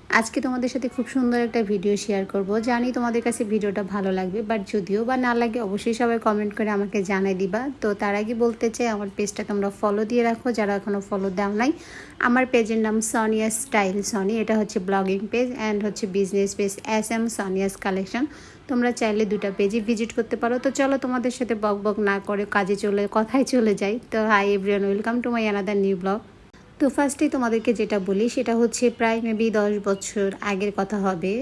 আজকে তোমাদের সাথে খুব সুন্দর একটা ভিডিও শেয়ার করব। জানি তোমাদের কাছে ভিডিওটা ভালো লাগবে, বাট যদিও বা না লাগে অবশ্যই সবাই কমেন্ট করে আমাকে জানাই দিবা। তো তার আগে বলতে চাই, আমার পেজটা তোমরা ফলো দিয়ে রাখো যারা এখনও ফলো দাও নাই। আমার পেজের নাম সোনিয়া স্টাইল সনি। এটা হচ্ছে ব্লগিং পেজ অ্যান্ড হচ্ছে business page SM Sonia's collection. তোমরা চাইলে দুটা পেজই ভিজিট করতে পারো। তো চলো তোমাদের সাথে বক বক না করে কথায় চলে যাই। তো hi everyone, welcome to my another new blog. তো ফার্স্টেই তোমাদেরকে যেটা বলি সেটা হচ্ছে প্রায় মেবি 10 বছর আগের কথা হবে,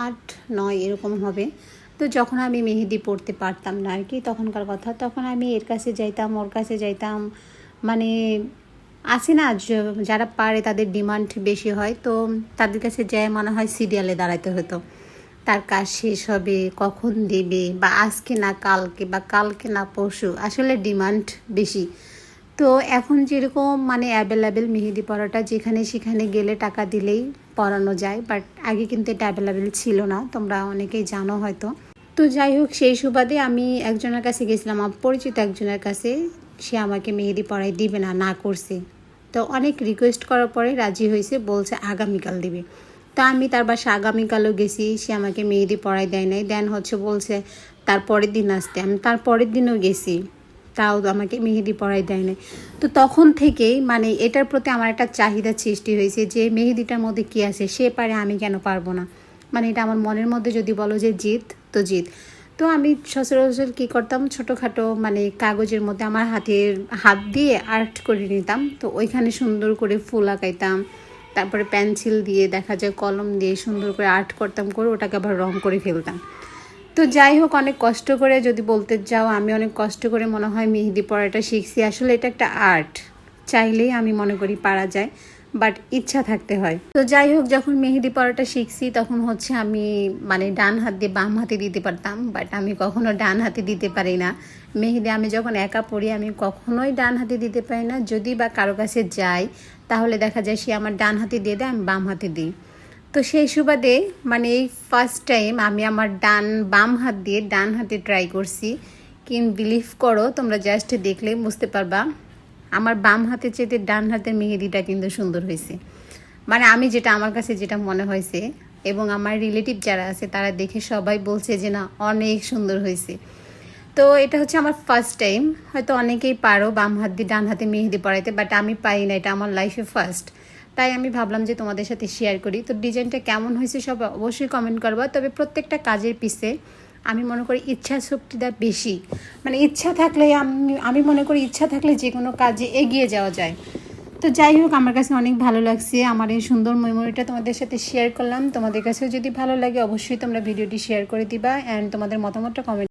8-9 এরকম হবে। তো যখন আমি মেহেদি পড়তে পারতাম না আর কি, তখনকার কথা। তখন আমি এর কাছে যাইতাম, ওর কাছে যাইতাম, মানে আসে না যারা পারে তাদের ডিমান্ড বেশি হয়, তো তাদের কাছে যায় মনে হয় সিরিয়ালে দাঁড়াতে হতো। তার কাজ শেষ হবে, কখন দেবে, বা আজকে না কালকে, বা কালকে না পরশু, আসলে ডিমান্ড বেশি। তো এখন যেরকম মানে অ্যাভেলেবেল মেহেদি পরাটা যেখানে সেখানে গেলে টাকা দিলেই পরানো যায়, বাট আগে কিন্তু এটা অ্যাভেলেবেল ছিল না, তোমরা অনেকেই জানো হয়তো। তো যাই হোক, সেই সুবাদে আমি একজনের কাছে গেছিলাম, আমার পরিচিত একজনের কাছে। সে আমাকে মেহেদি পরাই দিবে না, না করছে। তো অনেক রিকোয়েস্ট করার পরে রাজি হয়েছে, বলছে আগামীকাল দিবে। তো আমি তার বাসা আগামীকালও গেছি, সে আমাকে মেহেদি পরাই দেয় নাই, দেন হচ্ছে বলছে তার পরের দিন আসতে। আমি তার পরের দিনও গেছি, তাও আমাকে মেহেদি পরাই দেয় না। তো তখন থেকেই মানে এটার প্রতি আমার একটা চাহিদা সৃষ্টি হয়েছে যে মেহেদিটার মধ্যে কী আছে, সে পারে আমি কেন পারবো না। মানে এটা আমার মনের মধ্যে যদি বলো যে জিত, তো জিত। তো আমি সচরাচর কী করতাম, ছোটোখাটো মানে কাগজের মধ্যে আমার হাত দিয়ে আর্ট করে নিতাম। তো ওইখানে সুন্দর করে ফুল আঁকাইতাম, তারপরে পেন্সিল দিয়ে দেখা যায় কলম দিয়ে সুন্দর করে আর্ট করতাম, করে ওটাকে আবার রং করে ফেলতাম। তো যাই হোক, অনেক কষ্ট করে যদি বলতে যাও, আমি অনেক কষ্ট করে মনে হয় মেহেদি পড়াটা শিখছি। আসলে এটা একটা আর্ট, চাইলেই আমি মনে করি পারা যায়, বাট ইচ্ছা থাকতে হয়। তো যাই হোক, যখন মেহেদি পড়াটা শিখছি তখন হচ্ছে আমি মানে ডান হাত দিয়ে বাম হাতে দিতে পারতাম, বাট আমি কখনো ডান হাতে দিতে পারি না। মেহেদি আমি যখন একা পড়ি আমি কখনোই ডান হাতে দিতে পারি না। যদি বা কারো কাছে যাই তাহলে দেখা যায় সে আমার ডান হাতে দিয়ে দেয়, আমি বাম হাতে দিই। তো সেই সুবাদে মানে এই ফার্স্ট টাইম আমি আমার বাম হাত দিয়ে ডান হাতে ট্রাই করছি। কিন্তু বিলিভ করো, তোমরা জাস্ট দেখলে বুঝতে পারবা আমার বাম হাতে চেয়ে ডান হাতের মেহেদিটা কিন্তু সুন্দর হয়েছে। মানে আমি যেটা, আমার কাছে যেটা মনে হয়েছে, এবং আমার রিলেটিভ যারা আছে তারা দেখে সবাই বলছে যে না, অনেক সুন্দর হয়েছে। তো এটা হচ্ছে আমার ফার্স্ট টাইম। হয়তো অনেকেই পারো বাম হাত দিয়ে ডান হাতে মেহেদি পরাইতে, বাট আমি পাই না, এটা আমার লাইফে ফার্স্ট। তাই আমি ভাবলাম যে তোমাদের সাথে শেয়ার করি। তো ডিজাইনটা কেমন হয়েছে সব অবশ্যই কমেন্ট করবা। তবে প্রত্যেকটা কাজের পিছে আমি মনে করি ইচ্ছা শক্তিটা বেশি। মানে ইচ্ছা থাকলে আমি মনে করি ইচ্ছা থাকলে যে কোনো কাজে এগিয়ে যাওয়া যায়। তো যাই হোক, আমার কাছে অনেক ভালো লাগছে, আমার এই সুন্দর মেমোরিটা তোমাদের সাথে শেয়ার করলাম। তোমাদের কাছেও যদি ভালো লাগে অবশ্যই তোমরা ভিডিওটি শেয়ার করে দিবা, অ্যান্ড তোমাদের মতামতটা কমেন্ট